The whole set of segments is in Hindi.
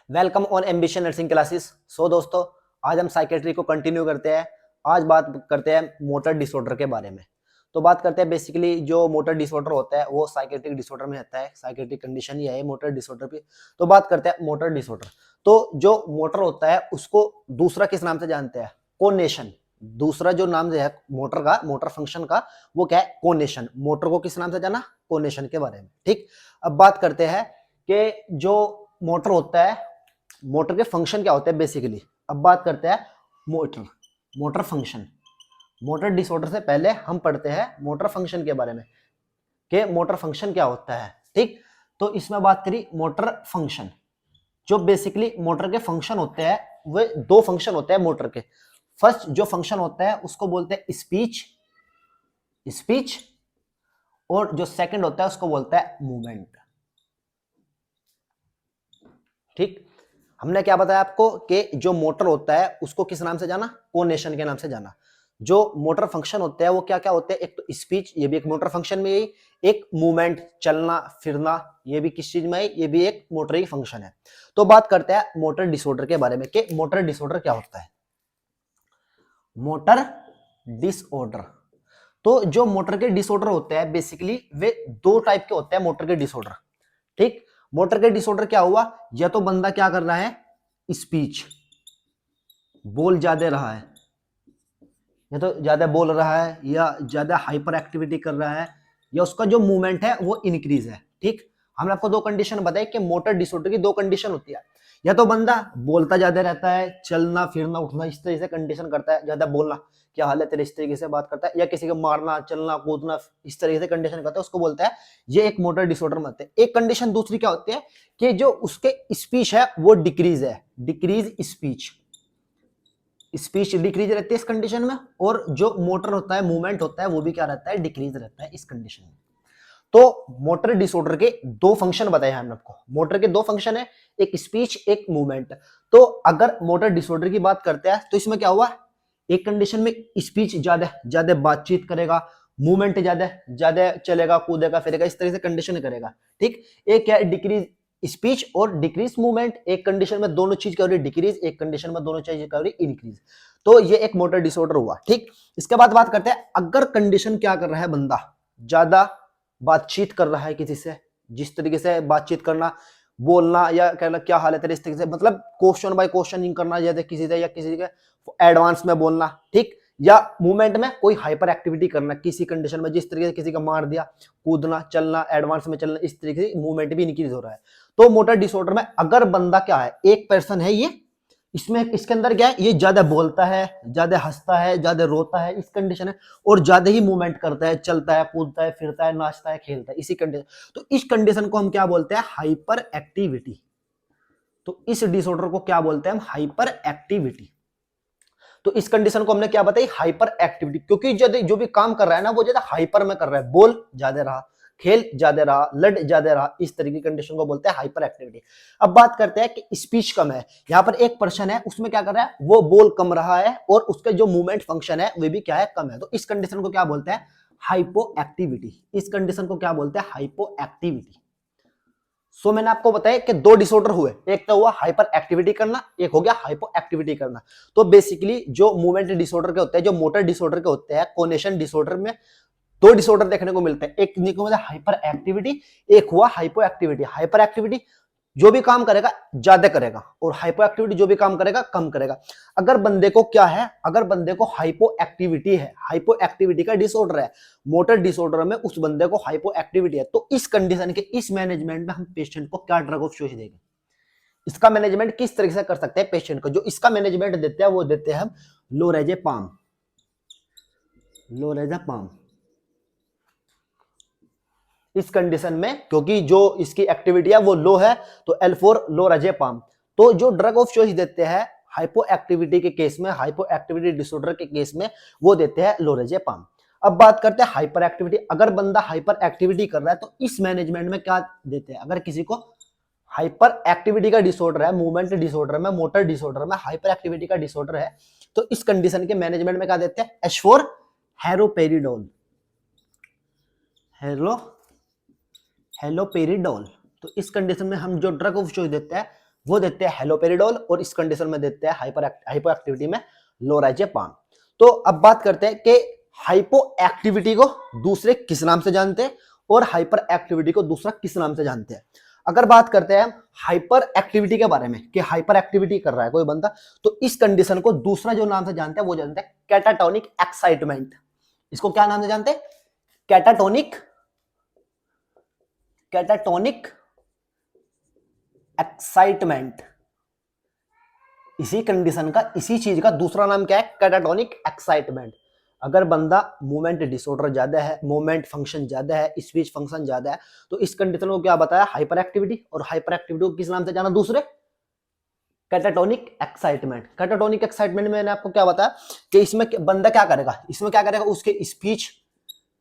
Welcome on ambition nursing classes. So दोस्तों, आज हम साइकेट्री को कंटिन्यू करते हैं। आज बात करते हैं मोटर डिसऑर्डर के बारे में। तो बात करते हैं बेसिकली जो मोटर डिसऑर्डर होता है वो साइकेट्रिक डिसऑर्डर में आता है। साइकेट्रिक कंडीशन ही है मोटर डिसऑर्डर भी। तो बात करते हैं मोटर डिसऑर्डर। तो जो मोटर होता है उसको दूसरा किस नाम से जानते हैं? कोनेशन। दूसरा जो नाम है मोटर का, मोटर फंक्शन का, वो क्या है? कोनेशन। मोटर को किस नाम से जाना? कोनेशन के बारे में। ठीक, अब बात करते हैं कि जो मोटर होता है, मोटर के फंक्शन क्या होते हैं बेसिकली। अब बात करते हैं मोटर फंक्शन। मोटर डिसऑर्डर से पहले हम पढ़ते हैं मोटर फंक्शन के बारे में कि मोटर फंक्शन क्या होता है। ठीक, तो इसमें बात करी मोटर फंक्शन। जो बेसिकली मोटर के फंक्शन होते हैं वे दो फंक्शन होते हैं मोटर के। फर्स्ट जो फंक्शन होता है उसको बोलते हैं स्पीच स्पीच और जो सेकंड होता है उसको बोलता है मूवमेंट। ठीक, हमने क्या बताया आपको कि जो मोटर होता है उसको किस नाम से जाना? कोनेशन के नाम से जाना। जो मोटर फंक्शन होते हैं वो क्या क्या होते हैं? एक तो स्पीच, ये भी एक मोटर फंक्शन में ही। एक मूवमेंट, चलना फिरना, ये भी किस चीज में है? ये भी एक मोटर ही फंक्शन है। तो बात करते हैं मोटर डिसऑर्डर के बारे में कि मोटर डिसऑर्डर क्या होता है। मोटर डिसऑर्डर, तो जो मोटर के डिसऑर्डर होते हैं बेसिकली वे दो टाइप के होते हैं मोटर के डिसऑर्डर। ठीक, मोटर के डिसऑर्डर क्या हुआ? या तो बंदा क्या कर रहा है? स्पीच, बोल ज्यादा रहा है, या तो ज्यादा बोल रहा है या ज्यादा हाइपर एक्टिविटी कर रहा है, या उसका जो मूवमेंट है वो इंक्रीज है। ठीक, हमने आपको दो कंडीशन बताई कि मोटर डिसऑर्डर की दो कंडीशन होती है। या तो बंदा बोलता ज्यादा रहता है, चलना फिरना उठना इस तरह से कंडीशन करता है, ज्यादा बोलना, क्या हाल है तेरे, इस तरीके से बात करता है, या किसी को मारना चलना कूदना इस तरीके से कंडीशन करता है, उसको बोलता है ये एक मोटर डिसऑर्डर में आते हैं। एक कंडीशन दूसरी क्या होती है कि जो उसके स्पीच है वो डिक्रीज है, डिक्रीज स्पीच, स्पीच डिक्रीज रहती है इस कंडीशन में। और जो मोटर होता है, मूवमेंट होता है, वो भी क्या रहता है? डिक्रीज रहता है इस कंडीशन में। तो मोटर डिसऑर्डर के दो फंक्शन बताए हैं हमने आपको। मोटर के दो फंक्शन है, एक स्पीच एक मूवमेंट। तो अगर मोटर डिसऑर्डर की बात करते हैं तो इसमें क्या हुआ? एक कंडीशन में स्पीच ज्यादा ज्यादा बातचीत करेगा, मूवमेंट ज्यादा ज्यादा चलेगा कूदेगा फिरेगा, इस तरह से कंडीशन करेगा। ठीक, एक क्या है? डिक्रीज स्पीच और डिक्रीज मूवमेंट। एक कंडीशन में दोनों चीज क्या हो रही है? डिक्रीज, एक कंडीशन में दोनों चीज क्या हो रही है? इंक्रीज। तो ये एक मोटर डिसऑर्डर हुआ। ठीक, इसके बाद बात करते हैं अगर कंडीशन क्या कर रहा है बंदा? ज्यादा बातचीत कर रहा है किसी से, जिस तरीके से बातचीत करना, बोलना, या कहना क्या हाल है तेरे, इस तरीके से मतलब क्वेश्चन बाय क्वेश्चन करना ज्यादा किसी से, या किसी के एडवांस में बोलना। ठीक, या मूवमेंट में कोई हाइपर एक्टिविटी करना किसी कंडीशन में, जिस तरीके से किसी का मार दिया, कूदना चलना एडवांस में चलना, इस तरीके से मूवमेंट भी इंक्रीज हो रहा है। तो मोटर डिसऑर्डर में अगर बंदा क्या है? एक पर्सन है ये, इसमें इसके अंदर क्या है? ये ज्यादा बोलता है, ज्यादा हंसता है, ज्यादा रोता है, इस कंडीशन है। और ज्यादा ही मूवमेंट करता है, चलता है कूदता है फिरता है नाचता है खेलता है, इसी कंडीशन। तो इस कंडीशन को हम क्या बोलते हैं? Hyper activity. तो इस डिसऑर्डर को क्या बोलते हैं हम? Hyper activity. तो इस कंडीशन को हमने क्या बताई? Hyper activity. क्योंकि जो भी काम कर रहा है ना वो ज्यादा हाइपर में कर रहा है, बोल ज्यादा रहा, खेल ज्यादा रहा, लड़ ज्यादा रहा, इस तरह की कंडीशन को बोलते हैं हाइपर एक्टिविटी। अब बात करते हैं कि स्पीच कम है। यहां पर एक पर्सन है, उसमें क्या कर रहा है? वो बोल कम रहा है और उसके जो मूवमेंट फंक्शन है वे भी क्या है? कम है। तो इस कंडीशन को क्या बोलते हैं? Hypo activity. इस कंडीशन को क्या बोलते हैं? Hypo activity. सो मैंने आपको बताया कि दो डिसऑर्डर हुए, एक तो हुआ हाइपर एक्टिविटी करना, एक हो गया हाइपो एक्टिविटी करना। तो बेसिकली जो मूवमेंट डिसऑर्डर के होते हैं, जो मोटर डिसऑर्डर के होते हैं, कोनेशन डिसऑर्डर में दो डिसऑर्डर देखने को मिलते हैं। एक निको हाइपर एक्टिविटी, एक हुआ हाइपो एक्टिविटी। हाइपर एक्टिविटी जो भी काम करेगा ज्यादा करेगा, और हाइपो एक्टिविटी जो भी काम करेगा कम करेगा। अगर बंदे को क्या है? अगर बंदे को हाइपो एक्टिविटी है, हाइपो एक्टिविटी का डिसऑर्डर है, मोटर डिसऑर्डर में उस बंदे को हाइपो एक्टिविटी है, तो इस कंडीशन के इस मैनेजमेंट में हम पेशेंट को क्या ड्रग ऑफ चॉइस देंगे? इसका मैनेजमेंट किस तरीके से कर सकते हैं पेशेंट को? जो इसका मैनेजमेंट देते हैं वो देते हैं हम लोरेजेपाम। लोरेजेपाम इस कंडीशन में, क्योंकि जो इसकी एक्टिविटी है वो लो है, तो L4 लोराजेपाम। तो जो ड्रग ऑफ चॉइस देते हैं हाइपो एक्टिविटी के केस में, हाइपो एक्टिविटी डिसऑर्डर के केस में, वो देते हैं लोरेजेपाम। अब बात करते हैं हाइपर एक्टिविटी। अगर बंदा हाइपर एक्टिविटी कर रहा है तो इस मैनेजमेंट में क्या देते हैं? अगर किसी को हाइपर एक्टिविटी का डिसऑर्डर है, मूवमेंट डिसऑर्डर में, मोटर डिसऑर्डर में हाइपर एक्टिविटी का डिसऑर्डर है, तो इस कंडीशन के मैनेजमेंट में क्या देते हैं? H4 हेरोपेरिडोल। हेलोपेरिडोल। तो इस कंडीशन में हम जो ड्रग ऑफ चॉइस देते हैं वो देते हैं हेलोपेरिडोल और इस कंडीशन में देते हैं हाइपो एक्टिविटी में लोराजेपाम। तो अब बात करते हैं कि हाइपो एक्टिविटी को दूसरे किस नाम से जानते हैं और हाइपर एक्टिविटी को दूसरा किस नाम से जानते हैं। अगर बात करते हैं हाइपर एक्टिविटी के बारे में कि हाइपर एक्टिविटी कर रहा है कोई बंदा, तो इस कंडीशन को दूसरा जो नाम से जानते हैं वो जानते हैं कैटाटोनिक एक्साइटमेंट। इसको क्या नाम से जानते हैं? Catatonic excitement. इसी कंडीशन का, इसी चीज का दूसरा नाम क्या है? Catatonic excitement. अगर बंदा मूवमेंट डिसऑर्डर ज्यादा है, मूवमेंट फंक्शन ज्यादा है, स्पीच फंक्शन ज्यादा है, तो इस कंडीशन को क्या बताया? Hyper activity. और हाइपर एक्टिविटी को किस नाम से जाना? दूसरे कैटाटोनिक एक्साइटमेंट। कैटाटोनिक एक्साइटमेंट में मैंने आपको क्या बताया कि इसमें बंदा क्या करेगा? इसमें क्या करेगा? उसके स्पीच,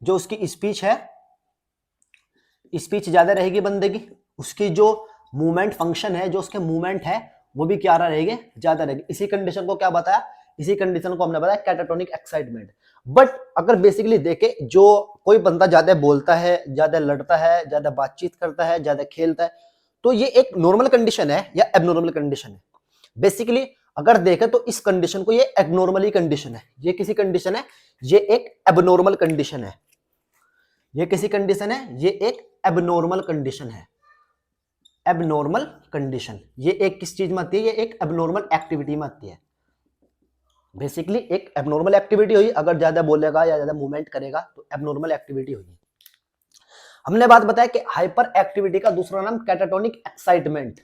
जो उसकी स्पीच है, स्पीच ज्यादा रहेगी बंदे की, उसकी जो मूवमेंट फंक्शन है, जो उसके मूवमेंट है, वो भी क्या रहेगी? ज्यादा रहेगी। इसी कंडीशन को क्या बताया? इसी कंडीशन को हमने बताया कैटाटोनिक एक्साइटमेंट। बट अगर बेसिकली देखे, जो कोई बंदा ज्यादा बोलता है, ज्यादा लड़ता है, ज्यादा बातचीत करता है, ज्यादा खेलता है, तो ये एक नॉर्मल कंडीशन है या एबनॉर्मल कंडीशन है? बेसिकली अगर देखें तो इस कंडीशन को, ये एबनॉर्मली कंडीशन है। ये किसी कंडीशन है, ये एक एबनॉर्मल कंडीशन है। ये किसी कंडीशन है, ये एक एबनॉर्मल कंडीशन है। एबनॉर्मल कंडीशन ये एक किस चीज में आती है? ये एक एबनॉर्मल एक्टिविटी में आती है। बेसिकली एक एबनॉर्मल एक्टिविटी हुई, अगर ज्यादा बोलेगा या ज्यादा मूवमेंट करेगा तो एबनॉर्मल एक्टिविटी हुई। हमने बात बताया कि हाइपर एक्टिविटी का दूसरा नाम कैटाटोनिक एक्साइटमेंट,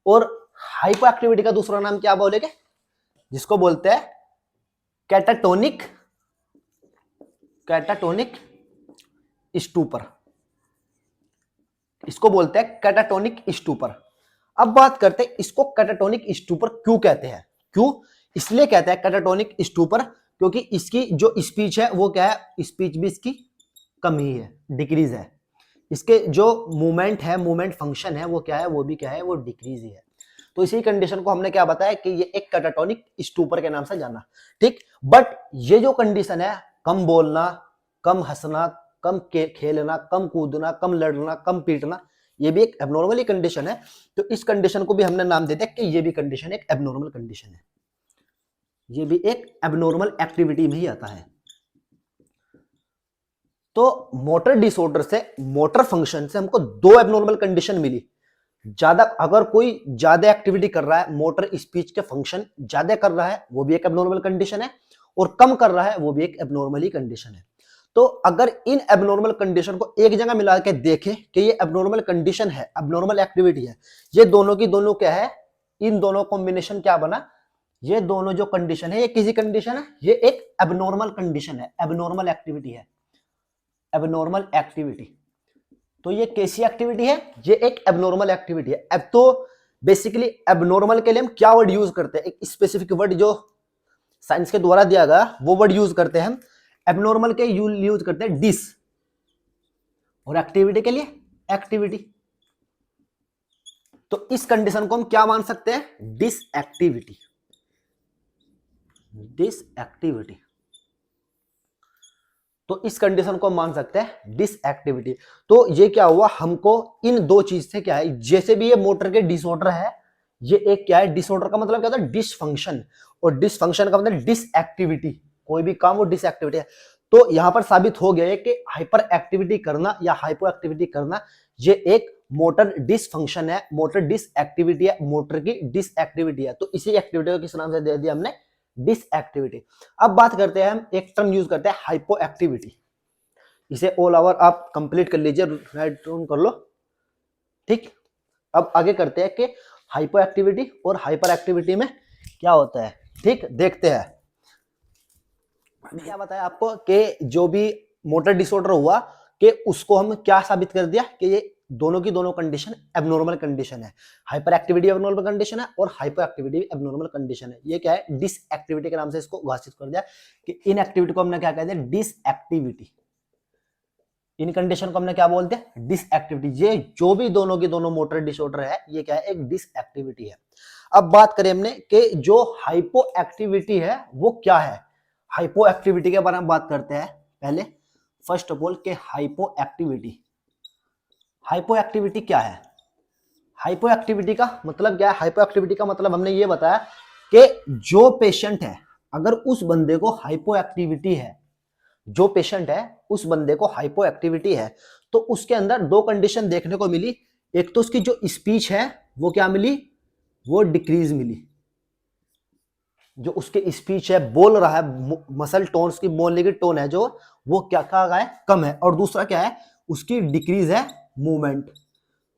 और हाइपर एक्टिविटी का दूसरा नाम क्या बोलेंगे? जिसको बोलते हैं कैटाटोनिक स्टूपर। इसको बोलते हैं कैटाटोनिक स्टूपर। अब बात करते हैं इसको कैटाटोनिक स्टूपर क्यों कहते हैं? क्यों इसलिए कहते हैं कैटाटोनिक स्टूपर, क्योंकि इसकी जो स्पीच है वो क्या है? स्पीच भी इसकी कम ही है, डिक्रीज है। इसके जो मूवमेंट है, मूवमेंट फंक्शन है, वो क्या है? वो भी क्या है? वो डिक्रीज ही है। तो इसी कंडीशन को हमने क्या बताया कि ये एक कैटाटोनिक स्टूपर के नाम से जाना। ठीक, बट ये जो कंडीशन है, कम बोलना, कम हंसना, कम खेलना, कम कूदना, कम लड़ना, कम पीटना, ये भी एक एबनॉर्मल कंडीशन है। तो इस कंडीशन को भी हमने नाम दे दिया कि ये भी कंडीशन एक एबनॉर्मल कंडीशन है। ये भी एक एबनॉर्मल एक्टिविटी में ही आता है। तो मोटर डिसऑर्डर से, मोटर फंक्शन से हमको दो एबनॉर्मल कंडीशन मिली। ज्यादा, अगर कोई ज्यादा एक्टिविटी कर रहा है, मोटर स्पीच के फंक्शन ज्यादा कर रहा है, वो भी एक एबनॉर्मल कंडीशन है, और कम कर रहा है, वो भी एक एबनॉर्मल कंडीशन है। तो अगर इन एबनॉर्मल कंडीशन को एक जगह मिला के देखें कि ये एबनॉर्मल कंडीशन है, एबनॉर्मल एक्टिविटी है, ये दोनों की दोनों क्या है? इन दोनों कॉम्बिनेशन क्या बना? ये दोनों जो कंडीशन है, ये किसी कंडीशन है, ये एक एबनॉर्मल कंडीशन है, एबनॉर्मल एक्टिविटी है, एबनॉर्मल एक्टिविटी। तो ये कैसी एक्टिविटी है? ये एक एबनॉर्मल एक्टिविटी है। अब तो बेसिकली एबनॉर्मल के लिए हम क्या वर्ड यूज करते हैं? एक स्पेसिफिक वर्ड जो साइंस के द्वारा दिया गया, वो वर्ड यूज करते हैं हम। एबनॉर्मल के यूज करते हैं डिस, और एक्टिविटी के लिए एक्टिविटी। तो इस कंडीशन को हम क्या मान सकते हैं? This activity. डिस एक्टिविटी, तो इस कंडीशन को मान सकते हैं डिस एक्टिविटी। तो ये क्या हुआ? हमको इन दो चीज से क्या है, जैसे भी ये मोटर के डिसऑर्डर है, ये एक क्या है? डिसऑर्डर का मतलब क्या होता है? डिसफंक्शन, और डिसफंक्शन का मतलब डिस एक्टिविटी। कोई भी काम वो डिस एक्टिविटी है। तो यहां पर साबित हो गया है कि हाइपर एक्टिविटी करना या हाइपो एक्टिविटी करना, ये एक मोटर डिसफंक्शन है, मोटर डिस एक्टिविटी है, मोटर की डिस एक्टिविटी है। तो इसी एक्टिविटी को किस नाम से दे दिया हमने? This activity. अब बात करते हैं, हम एक टर्म यूज करते हैं हाइपो एक्टिविटी। इसे ऑल ओवर आप कंप्लीट कर लीजिए, राइट डाउन कर लो। ठीक, अब आगे करते हैं कि हाइपो एक्टिविटी और हाइपर एक्टिविटी में क्या होता है। ठीक, देखते हैं। मैंने क्या बताया आपको कि जो भी मोटर डिसऑर्डर हुआ कि उसको हम क्या साबित कर दिया कि ये दोनों की दोनों कंडीशन एबनॉर्मल कंडीशन है। हाइपर एक्टिविटी एबनॉर्मल कंडीशन है और हाइपर एक्टिविटी एबनॉर्मल कंडीशन है। ये क्या है? डिस एक्टिविटी के नाम से इसको घोषित कर दिया कि इन एक्टिविटी को हमने क्या कह दिया? Dish activity. इन कंडीशन को हमने क्या बोलते हैं? This activity. ये जो भी दोनों की दोनों मोटर डिसऑर्डर है, ये क्या है? एक डिस एक्टिविटी है। अब बात करें हमने कि जो हाइपो एक्टिविटी है वो क्या है। हाइपो एक्टिविटी के बारे में बात करते हैं पहले। फर्स्ट ऑफ ऑल के हाइपो एक्टिविटी क्या है? हाइपो एक्टिविटी का मतलब क्या है? हाइपो एक्टिविटी का मतलब हमने ये बताया कि जो पेशेंट है, अगर उस बंदे को हाइपो एक्टिविटी है, जो पेशेंट है उस बंदे को हाइपो एक्टिविटी है, तो उसके अंदर दो कंडीशन देखने को मिली। एक तो उसकी जो स्पीच है वो क्या मिली? वो डिक्रीज मिली। जो उसके स्पीच है, बोल रहा है, मसल टोन, उसकी बोलने की टोन है जो, वो क्या क्या है? कम है। और दूसरा क्या है? उसकी डिक्रीज है मूवमेंट,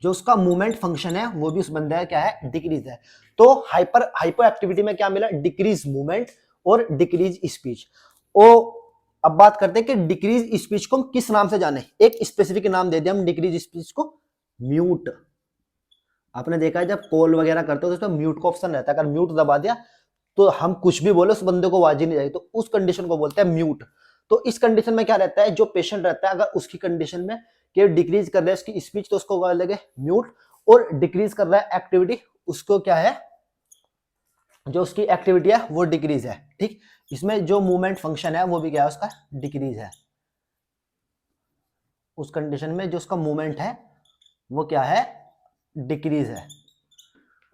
जो उसका मूवमेंट फंक्शन है वो भी उस बंदे का क्या है? डिक्रीज है। तो हाइपो एक्टिविटी में क्या मिला? डिक्रीज मूवमेंट और डिक्रीज स्पीच। ओ अब बात करते हैं कि डिक्रीज स्पीच को हम किस नाम से जाने। एक स्पेसिफिक नाम दे दिया हम डिक्रीज स्पीच को, म्यूट। आपने देखा है जब कॉल वगैरह करते हो तो उसमें म्यूट का ऑप्शन रहता है, अगर म्यूट दबा दिया तो हम कुछ भी बोले उस बंदे को आवाज ही नहीं जाएगी, तो उस कंडीशन को बोलते हैं म्यूट। तो इस कंडीशन में क्या रहता है? जो पेशेंट रहता है, अगर उसकी कंडीशन में कि डिक्रीज कर रहा है उसकी स्पीच, तो उसको क्या लगे? म्यूट। और डिक्रीज कर रहा है एक्टिविटी, उसको क्या है? जो उसकी एक्टिविटी है वो डिक्रीज है। ठीक, इसमें जो मूवमेंट फंक्शन है वो भी क्या है? उसका डिक्रीज है। उस कंडीशन में जो उसका मूवमेंट है वो क्या है? डिक्रीज है।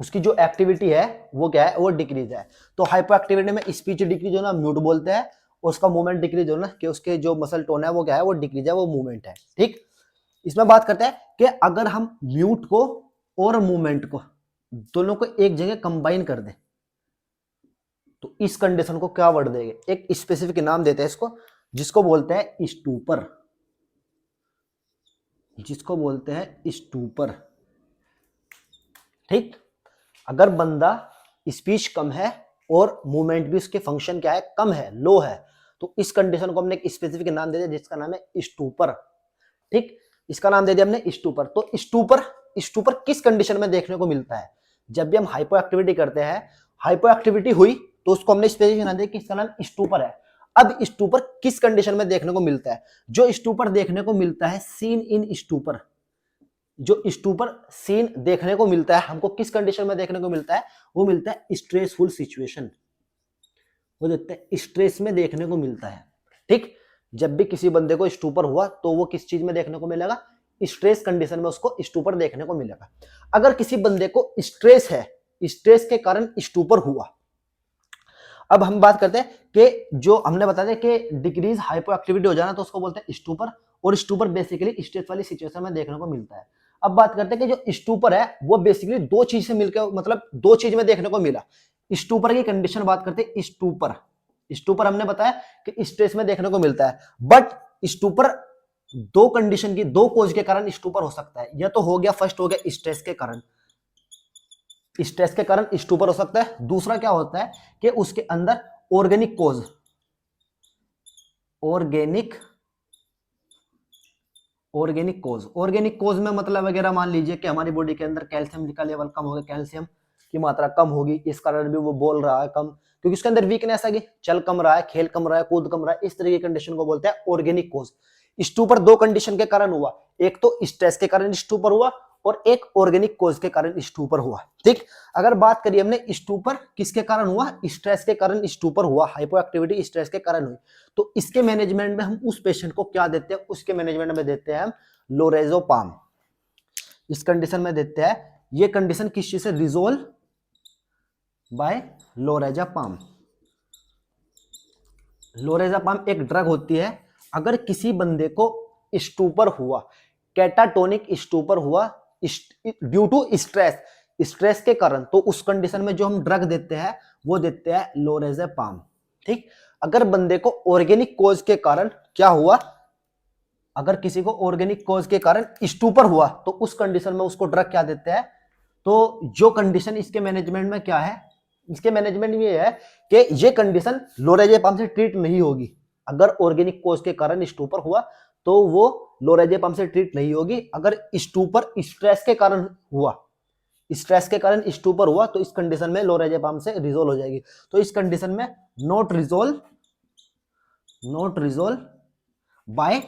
उसकी जो एक्टिविटी है वो क्या है? वो डिक्रीज है। तो हाइपो एक्टिविटी में स्पीच डिक्रीज होना म्यूट बोलते हैं, और उसका मूवमेंट डिक्रीज होना कि उसके जो मसल टोन है वो क्या है? वो डिक्रीज है, वो मूवमेंट है। ठीक, इसमें बात करते हैं कि अगर हम म्यूट को और मूवमेंट को दोनों को एक जगह कंबाइन कर दें तो इस कंडीशन को क्या वर्ड देंगे? एक स्पेसिफिक नाम देते हैं इसको, जिसको बोलते हैं स्टूपर। जिसको बोलते हैं स्टूपर। ठीक, अगर बंदा स्पीच कम है और मूवमेंट भी उसके फंक्शन क्या है? कम है, लो है, तो इस कंडीशन को हमने एक स्पेसिफिक नाम दे दिया जिसका नाम है स्टूपर। ठीक, इसका नाम दे दिया हमने स्टूपर। तो स्टूपर, स्टूपर किस कंडीशन में देखने को मिलता है? जब भी हम हाइपो एक्टिविटी करते हैं, हाइपो एक्टिविटी हुई तो उसको हमने स्पेसिफिक नाम दिया कि इसका नाम स्टूपर है। अब स्टूपर किस कंडीशन में देखने को मिलता है? जो स्टूपर देखने को मिलता है, सीन इन स्टूपर, जो स्टूपर सीन देखने को मिलता है हमको किस कंडीशन में देखने को मिलता है? वो मिलता है स्ट्रेसफुल सिचुएशन, वो देखते हैं स्ट्रेस में देखने को मिलता है। ठीक, जब भी किसी बंदे को स्टूपर हुआ तो वो किस चीज में देखने को मिलेगा? स्ट्रेस कंडीशन में उसको स्टूपर देखने को मिलेगा। अगर किसी बंदे को स्ट्रेस है, स्ट्रेस के कारण स्टूपर हुआ, अब हम बात करते हैं कि जो हमने बताया कि डिक्रीज हाइपो एक्टिविटी हो जाना तो उसको बोलते हैं स्टूपर, और स्टूपर बेसिकली स्ट्रेस वाली सिचुएशन में देखने को मिलता है। अब बात करते हैं कि जो स्टूपर है वो बेसिकली दो चीज से मिलकर, मतलब दो चीज में देखने को मिला। स्टूपर की कंडीशन बात करते हैं, स्टूपर, स्टूपर हमने बताया कि स्ट्रेस में देखने को मिलता है, बट स्टूपर दो कंडीशन की, दो कोज के कारण स्टूपर हो सकता है। यह तो हो गया, फर्स्ट हो गया स्ट्रेस के कारण, स्ट्रेस के कारण स्टूपर हो सकता है। दूसरा क्या होता है कि उसके अंदर ऑर्गेनिक कोज, ऑर्गेनिक ऑर्गेनिक कोज, ऑर्गेनिक कोज में मतलब वगैरह मान लीजिए कि हमारी बॉडी के अंदर कैल्शियम का लेवल कम हो गया, कैल्शियम की मात्रा कम होगी, इस कारण भी वो बोल रहा है कम, क्योंकि उसके अंदर वीकनेस आ गई, चल कम रहा है, खेल कम रहा है, कूद कम रहा है, इस तरह की कंडीशन को बोलते हैं ऑर्गेनिक कोज। स्टूपर दो कंडीशन के कारण हुआ, एक तो स्ट्रेस के कारण स्टूपर हुआ और एक ऑर्गेनिक कोज के कारण स्टूपर हुआ। ठीक, अगर बात करिए हमने स्टूपर किसके कारण हुआ? स्ट्रेस के कारण स्टूपर हुआ, हाइपो एक्टिविटी स्ट्रेस के कारण हुई, तो इसके मैनेजमेंट में हम उस पेशेंट को क्या देते हैं? उसके मैनेजमेंट में देते हैं हम लोरेजोपाम। इस कंडीशन में देते हैं, ये कंडीशन किस चीज से? Resolve bye लोरेजापाम। लोरेजापाम एक ड्रग होती है, अगर किसी बंदे को स्टूपर हुआ, कैटाटोनिक स्टूपर हुआ ड्यू टू स्ट्रेस, स्ट्रेस के कारण, तो उस कंडीशन में जो हम ड्रग देते हैं वो देते हैं लोरेजापाम। ठीक, अगर बंदे को ऑर्गेनिक कोज के कारण क्या हुआ, अगर किसी को ऑर्गेनिक कोज के कारण स्टूपर हुआ तो उस कंडीशन में उसको ड्रग क्या देते हैं? तो जो कंडीशन इसके मैनेजमेंट में क्या है, इसके मैनेजमेंट में ये है कि ये कंडीशन लोरेजेपाम से ट्रीट नहीं होगी। अगर ऑर्गेनिक कोज के कारण स्टूपर हुआ तो वो लोरेजेपाम से ट्रीट नहीं होगी। अगर स्टूपर स्ट्रेस के कारण हुआ, स्ट्रेस के कारण स्टूपर हुआ तो इस कंडीशन में लोरेजेपाम से रिजोल्व हो जाएगी। तो इस कंडीशन में नॉट रिजोल्व बाय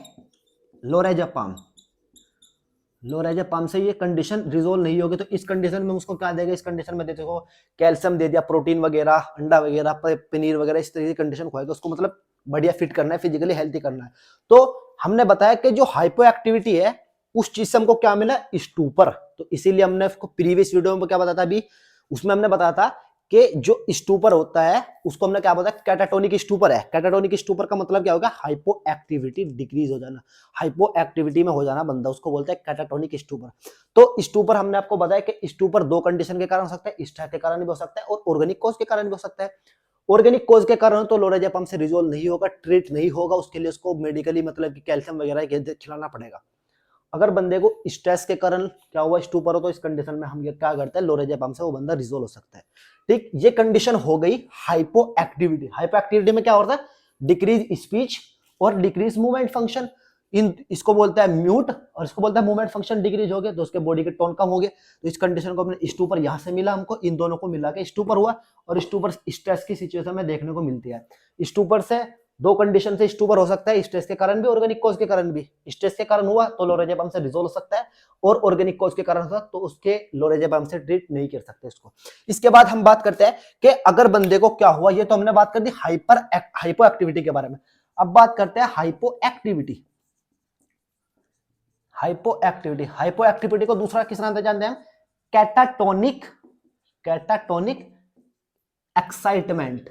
लोरेजापाम, लोरेजापाम से ये कंडीशन रिजोल्व नहीं होगी, तो इस कंडीशन में उसको क्या देगा? इस कंडीशन में देते हो कैल्शियम दे दिया, प्रोटीन वगैरह, अंडा वगैरह, पनीर वगैरह, इस तरह की कंडीशन खुआएगा उसको, मतलब बढ़िया फिट करना है, फिजिकली हेल्थी करना है। तो हमने बताया कि जो हाइपो एक्टिविटी है उस चीज से हमको क्या मिला, स्टूपर। तो इसीलिए हमने उसको प्रीवियस वीडियो में क्या बताया था, अभी उसमें हमने बताया था कि जो स्टूपर होता है उसको हमने क्या बताया, कैटाटोनिक स्टूपर है। कैटाटोनिक स्टूपर का मतलब क्या होगा, हाइपो एक्टिविटी डिक्रीज हो जाना, हाइपो एक्टिविटी में हो जाना बंदा, उसको बोलते हैं कैटाटोनिक स्टूपर। तो स्टूपर हमने आपको बताया कि स्टूपर दो कंडीशन के कारण हो सकता है, स्ट्रेस के कारण भी हो सकता है और ऑर्गेनिक कॉज के कारण भी हो सकता है। ऑर्गेनिक कॉज के कारण तो लोराज़ेपम से रिजोल्व नहीं होगा, ट्रीट नहीं होगा, उसके लिए उसको मेडिकली मतलब कि कैल्शियम वगैरह खिलाना पड़ेगा। अगर बंदे को स्ट्रेस के कारण क्या हुआ, स्टूपर हो, तो इस कंडीशन में हम ये क्या करते हैं, लोराज़ेपम से वो बंदा रिजोल्व हो सकता है। ठीक, ये कंडीशन हो गई हाइपो एक्टिविटी। हाइपो एक्टिविटी में क्या होता है, डिक्रीज स्पीच और डिक्रीज मूवमेंट फंक्शन। इन इसको बोलता है म्यूट और इसको बोलता है मूवमेंट फंक्शन डिक्रीज हो गया, तो उसके बॉडी के टोन कम हो गए। तो इस कंडीशन को अपने स्टूपर यहां से मिला हमको, इन दोनों को मिला के स्टूपर हुआ। और स्टूपर स्ट्रेस की सिचुएशन में देखने को मिलती है। स्टूपर से दो कंडीशन से स्टूपर हो सकता है, स्ट्रेस के कारण भी, ऑर्गेनिक कॉज के कारण भी। स्ट्रेस के कारण हुआ तो लोराज़ेपम से रिजोल्व हो सकता है, और ऑर्गेनिक कॉज के कारण हुआ तो उसके लोराज़ेपम से ट्रीट नहीं कर सकते इसको। इसके बाद हम बात करते हैं कि अगर बंदे को क्या हुआ, ये तो हमने बात कर दी हाइपो एक्टिविटी के बारे में। अब बात करते हैं hypo activity. Hypo activity, hypo activity को दूसरा किस नाम से जानते हैं हम, catatonic, catatonic excitement.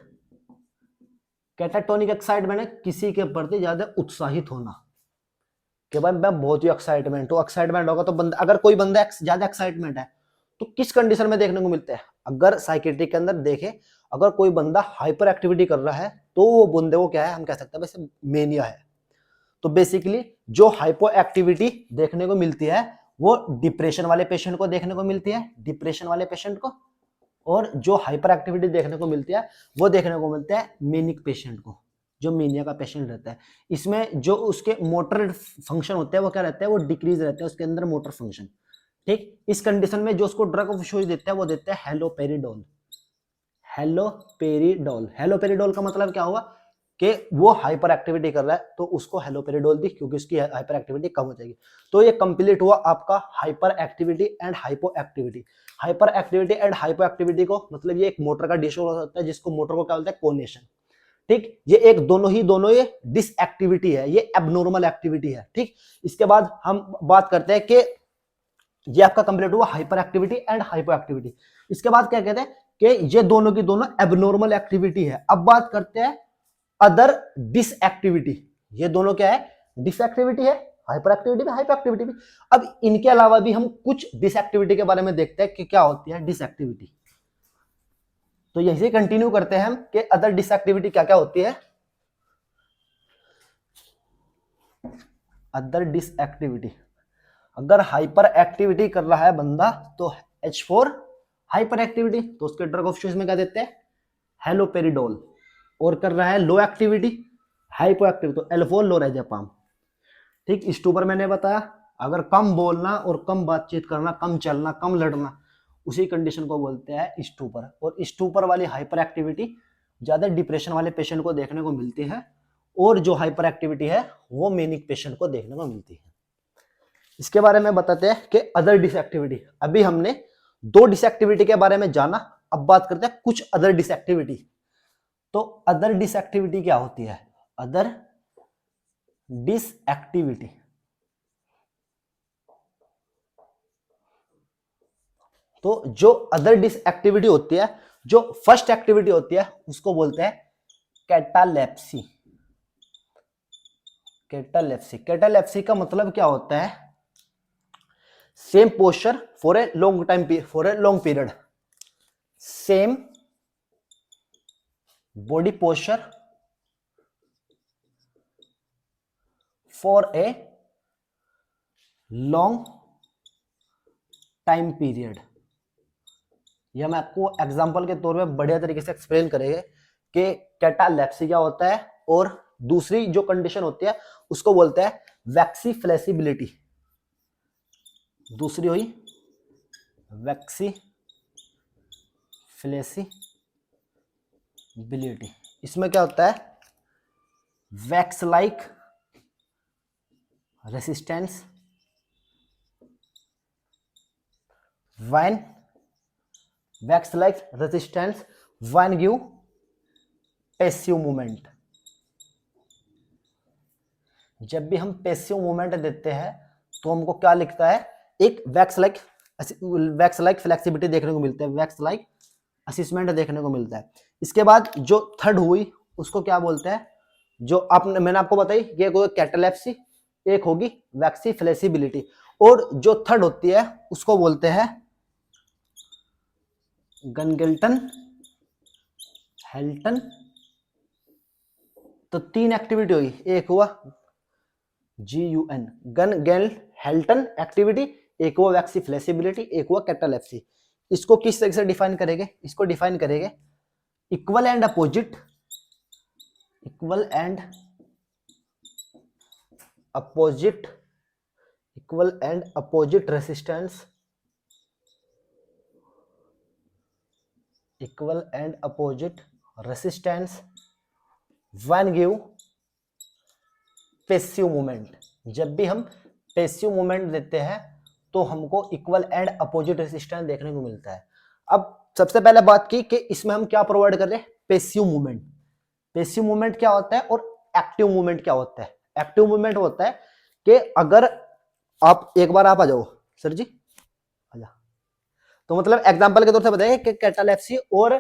Catatonic excitement है किसी के प्रति ज्यादा उत्साहित होना, कि भाई मैं बहुत ही एक्साइटमेंट हूं। एक्साइटमेंट होगा तो बंदा, अगर कोई बंदा ज्यादा एक्साइटमेंट है तो किस कंडीशन में देखने को मिलते हैं, अगर साइकेट्रिक के अंदर देखें, अगर कोई बंदा हाइपर एक्टिविटी कर रहा है तो वो बंदे को क्या है, हम कह सकते हैं वैसे मेनिया है। तो बेसिकली जो हाइपो एक्टिविटी देखने को मिलती है वो डिप्रेशन वाले पेशेंट को देखने को मिलती है, डिप्रेशन वाले पेशेंट को। और जो हाइपर एक्टिविटी देखने को मिलती है वो देखने को मिलता है मेनिक पेशेंट को, जो मेनिया का पेशेंट रहता है। इसमें जो उसके मोटर फंक्शन होते हैं वो क्या रहता है, वो डिक्रीज रहता है उसके अंदर मोटर फंक्शन। ठीक, इस कंडीशन में जो उसको ड्रग ऑफ चॉइस देता है वो देता है हेलोपेरिडोल। हेलोपेरिडोल, हेलोपेरिडोल का मतलब क्या हुआ कि वो हाइपर एक्टिविटी कर रहा है तो उसको हेलोपेरिडोल दी, क्योंकि उसकी हाइपर एक्टिविटी कम हो जाएगी। तो ये कंप्लीट हुआ आपका hyper activity and hypo activity. Hyper activity and hypo activity को मतलब ये एक मोटर का डिसऑर्डर हो सकता है, जिसको मोटर को क्या बोलते हैं, कोनेशन। ठीक, ये एक दोनों ये डिसएक्टिविटी है, ये एबनॉर्मल एक्टिविटी है। ठीक, इसके बाद हम बात करते हैं कि ये आपका कंप्लीट हुआ hyper activity and hypo activity. इसके बाद क्या कहते हैं कि ये दोनों की दोनों एबनॉर्मल एक्टिविटी है। अब बात करते हैं अदर डिसएक्टिविटी। ये दोनों क्या है, डिसएक्टिविटी है, हाइपर एक्टिविटी भी हाइपर एक्टिविटी भी। अब इनके अलावा भी हम कुछ डिसएक्टिविटी के बारे में देखते हैं कि क्या होती है डिसएक्टिविटी। तो यही से कंटिन्यू करते हैं हम कि अदर डिसएक्टिविटी क्या क्या होती है। अदर डिसएक्टिविटी, अगर हाइपर एक्टिविटी कर रहा है बंदा तो H4 हाइपर एक्टिविटी, तो उसके ड्रग ऑफ चॉइस में क्या देते हैं, हेलोपेरिडोल। और कर रहा है लो एक्टिविटी, हाइपो एक्टिव, तो L4 लोराज़ेपम। ठीक, स्टूपर मैंने बताया, अगर कम बोलना और कम बातचीत करना, कम चलना, कम लड़ना, उसी कंडीशन को बोलते हैं स्टूपर। और स्टूपर वाली हाइपर एक्टिविटी ज्यादा डिप्रेशन वाले पेशेंट को देखने को मिलती है, और जो हाइपर एक्टिविटी है वो मेनिक पेशेंट को देखने को मिलती है। इसके बारे में बताते हैं कि अदर डिसएक्टिविटी। अभी हमने दो डिसएक्टिविटी के बारे में जाना, अब बात करते हैं कुछ अदर डिसएक्टिविटी। तो अदर डिसएक्टिविटी क्या होती है, अदर डिसएक्टिविटी, तो जो अदर डिसएक्टिविटी होती है, जो फर्स्ट एक्टिविटी होती है उसको बोलते हैं कैटालेप्सी। कैटालेप्सी, कैटालेप्सी का मतलब क्या होता है, same posture for a long time, for a long period, same body posture for a long time period. यह मैं आपको एग्जांपल के तौर पे बढ़िया तरीके से एक्सप्लेन करेंगे कि कैटालेप्सी क्या होता है, और दूसरी जो कंडीशन होती है उसको बोलते हैं वैक्सी फ्लेक्सिबिलिटी। दूसरी हुई वैक्सी फ्लेक्सिबिलिटी। इसमें क्या होता है, wax like resistance when, wax like resistance when give passive movement. जब भी हम पैसिव मूवमेंट देते हैं तो हमको क्या लिखता है, एक वैक्स लाइक फ्लेक्सिबिलिटी देखने को मिलता है, वैक्स लाइक असेसमेंट देखने को मिलता है। इसके बाद जो थर्ड हुई उसको क्या बोलते हैं, जो आपने मैंने आपको बताई कि एक होगी कैटालेप्सी, एक होगी वैक्सी फ्लेक्सिबिलिटी, और जो थर्ड होती है उसको बोलते हैं गन-गेल्टन हेल्टन। तो तीन एक्टिविटी हुई, एक हुआ GUN गन-गेल्टन एक्टिविटी, एक हुआ वैक्सी फ्लेक्सिबिलिटी, एक हुआ कैटालेप्सी। इसको किस तरह से डिफाइन करेंगे, इसको डिफाइन करेंगे equal and opposite resistance, when give passive movement. जब भी हम पैसिव मूवमेंट देते हैं तो हमको इक्वल एंड अपोजिट रेसिस्टेंस देखने को मिलता है। अब सबसे पहले बात की कि इसमें हम क्या प्रोवाइड कर रहे हैं, पैसिव मूवमेंट। पैसिव मूवमेंट क्या होता है और एक्टिव मूवमेंट क्या होता है। एक्टिव मूवमेंट होता है कि अगर आप एक बार आप आ जाओ सर जी, आजा, तो मतलब एग्जांपल के तौर से बताइए कि कैटालेप्सी और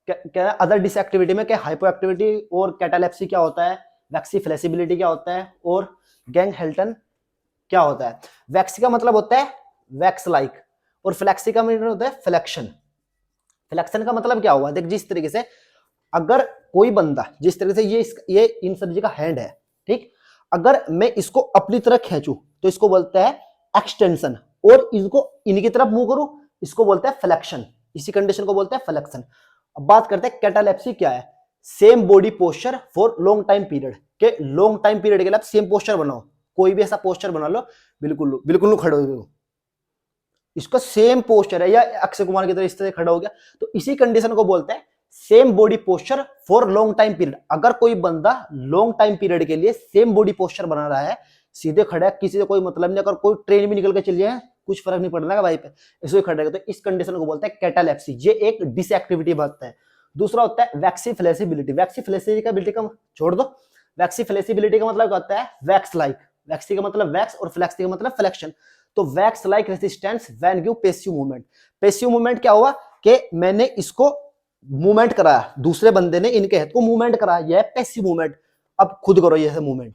क्या अदर डिसएक्टिविटी में क्या हाइपो एक्टिविटी और कैटालेप्सी क्या होता है, वैक्सी फ्लेक्सिबिलिटी क्या होता है, और गैंग-हेल्टन क्या होता है। वैक्सी का मतलब होता है वैक्स लाइक, और फ्लेक्सी का मतलब होता है फ्लेक्शन। फ्लेक्शन का मतलब क्या हुआ, देख जिस तरीके से अगर कोई बंदा, जिस तरीके से ये इन सर जी का हैंड है, ठीक, अगर मैं इसको अपनी तरफ खींचूं तो इसको बोलते हैं एक्सटेंशन, और इसको इनकी तरफ मूव करूं इसको बोलते हैं फ्लेक्शन। इसी कंडीशन को बोलते हैं फ्लेक्शन। अब बात करते हैं कैटालेप्सी क्या है, same body posture for long time period, के लॉन्ग टाइम पीरियड के लिए आप सेम पोस्चर बनाओ, कोई भी ऐसा पोस्चर बना लो, बिल्कुल खड़े हो, इसका सेम पोस्चर है, या अक्षय कुमार की तरह इस तरह खड़ा हो गया, तो इसी कंडीशन को बोलते हैं same body posture for long time period. अगर कोई बंदा लॉन्ग टाइम पीरियड के लिए सेम बॉडी पोस्चर बना रहा है, सीधे खड़ा है, किसी से कोई मतलब नहीं, अगर कोई ट्रेन भी निकल के चल जाए कुछ फर्क नहीं पड़ना भाई पे, इसको खड़ा है, तो इस कंडीशन को बोलते हैं कैटालेप्सी। ये एक डिसएक्टिविटी बनता है। दूसरा होता है वैक्सी फ्लेक्सिबिलिटी। वैक्सी फ्लेक्सिबिलिटी का छोड़ दो, वैक्सी फ्लेक्सिबिलिटी का मतलब क्या होता है, वैक्स लाइक। वैक्सी का मतलब वैक्स और फ्लेक्सी का मतलब फ्लेक्शन। तो wax like resistance when give passive movement. Passive movement क्या हुआ कि मैंने इसको मूवमेंट कराया, दूसरे बंदे ने इनके हाथ को मूवमेंट कराया, यह पैसिव मूवमेंट। अब खुद करो ये मूवमेंट,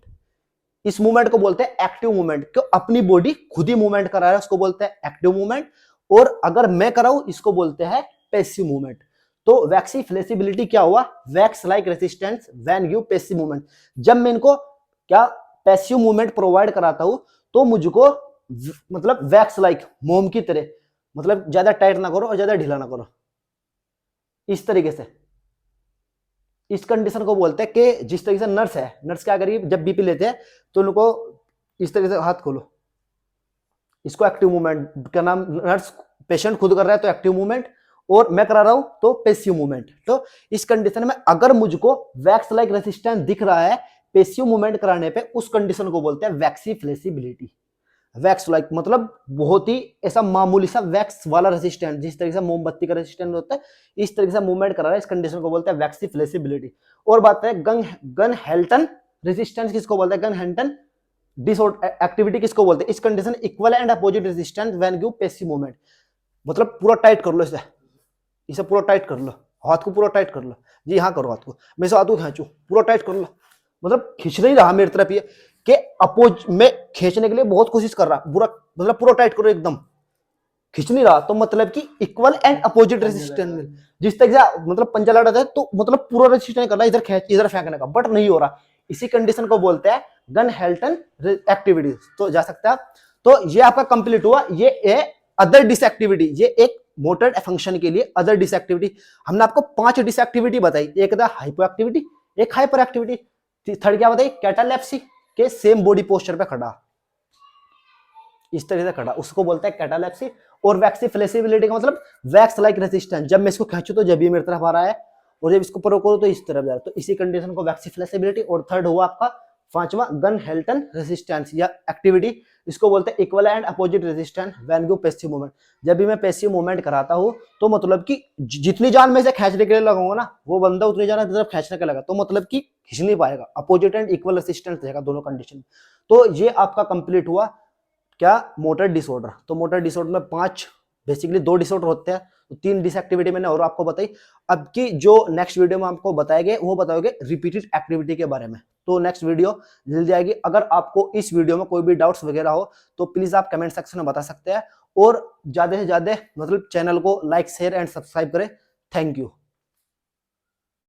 इस मूवमेंट को बोलते हैं एक्टिव मूवमेंट, क्यों अपनी बॉडी खुद ही मूवमेंट करा रहा है, उसको बोलते हैं एक्टिव मूवमेंट। और अगर मैं कराऊं इसको बोलते हैं पैसिव मूवमेंट। तो वैक्सी फ्लेक्सिबिलिटी क्या हुआ, wax like resistance when give passive movement. जब मैं इनको क्या पैसिव मूवमेंट प्रोवाइड कराता हूं तो मुझको मतलब वैक्स लाइक, मोम की तरह, मतलब ज्यादा टाइट ना करो और ज्यादा ढीला ना करो, इस तरीके से। इस कंडीशन को बोलते हैं कि जिस तरीके से नर्स है, नर्स क्या करेगी जब बीपी लेते हैं तो उनको इस तरीके से हाथ खोलो, इसको एक्टिव मूवमेंट का नाम, नर्स पेशेंट खुद कर रहा है तो एक्टिव मूवमेंट, और मैं करा रहा हूं तो पैसिव मूवमेंट। तो इस कंडीशन में अगर मुझको वैक्स लाइक रेसिस्टेंस दिख रहा है पैसिव मूवमेंट कराने पे, उस कंडीशन को बोलते हैं वैक्सी फ्लेक्सिबिलिटी। वैक्स लाइक मतलब बहुत ही ऐसा मामूली सा वैक्स वाला रेसिस्टेंस, जिस तरीके से मोमबत्ती का रेसिस्टेंस होता है इस तरीके से मूवमेंट करा रहा है, इस कंडीशन को बोलते हैं वैक्सी फ्लेक्सिबिलिटी। और बात है गन-हेल्टन रेसिस्टेंस, किसको बोलते हैं, गन-हेल्टन एक्टिविटी किसको बोलते हैं, इस condition equal and opposite resistance when give passive movement. मतलब पूरा टाइट कर लो इसे पूरा टाइट कर लो, हाथ को पूरा टाइट कर लो जी, हाँ करो हाथ को, मैं इसे हाथ को खींचू पूरा टाइट कर लो, मतलब खींच नहीं रहा मेरी तरफ, ये कि अपोज में खींचने के लिए बहुत कोशिश कर रहा, पूरा मतलब पूरा टाइट करो, एकदम खींच नहीं रहा, तो मतलब कि इक्वल एंड अपोजिट रेसिस्टेंस। जिस तरीके से मतलब पंजा लड़ा है तो मतलब पूरा रेसिस्टेंस करना, इधर खींच इधर फेंकने का, बट नहीं हो रहा, इसी कंडीशन को बोलते हैं गन-हेल्टन एक्टिविटी। तो जा सकता है, तो ये आपका कंप्लीट हुआ। ये अदर डिसएक्टिविटी, ये एक मोटर फंक्शन के लिए अदर डिसएक्टिविटी। हमने आपको 5 डिसएक्टिविटी बताई, एक था हाइपो एक्टिविटी, एक हाइपर एक्टिविटी, थर्ड क्या बताई, कैटालेप्सी के सेम बॉडी पोस्चर पे खड़ा, इस तरीके से खड़ा, उसको बोलते हैं कैटालेप्सी। और वैक्सी फ्लेक्सिबिलिटी का मतलब वैक्स लाइक रेसिस्टेंस, जब मैं इसको खींचू तो जब ये मेरी तरफ आ रहा है, और जब इसको प्रो करो तो इस तरफ जा रहा है, तो इसी कंडीशन को वैक्सी फ्लेक्सिबिलिटी। और थर्ड हुआ आपका 5वां गन-हेल्टन रेसिस्टेंस या एक्टिविटी, इसको बोलते हैं equal and opposite resistance when give passive movement. जब भी मैं पैसिव मूवमेंट कराता हूं तो मतलब कि जितनी जान मैं इसे खींचने के लिए लगाऊंगा ना, वो बंदा उतनी जान तरफ खींचने के लगा, तो मतलब कि खींच नहीं पाएगा, अपोजिट एंड इक्वल रेसिस्टेंस रहेगा दोनों कंडीशन। तो ये आपका कंप्लीट हुआ क्या, मोटर डिसऑर्डर। तो मोटर डिसऑर्डर में 5 बेसिकली 2 डिसऑर्डर होते हैं, तो 3 डिसएक्टिविटी मैंने और आपको बताई। अब की जो नेक्स्ट वीडियो में आपको बताएंगे वो बताओगे रिपीटेड एक्टिविटी के बारे में। तो नेक्स्ट वीडियो जल्दी आएगी। अगर आपको इस वीडियो में कोई भी डाउट्स वगैरह हो तो प्लीज आप कमेंट सेक्शन में बता सकते हैं, और ज्यादा से ज्यादा मतलब चैनल को लाइक शेयर एंड सब्सक्राइब करें। Thank you.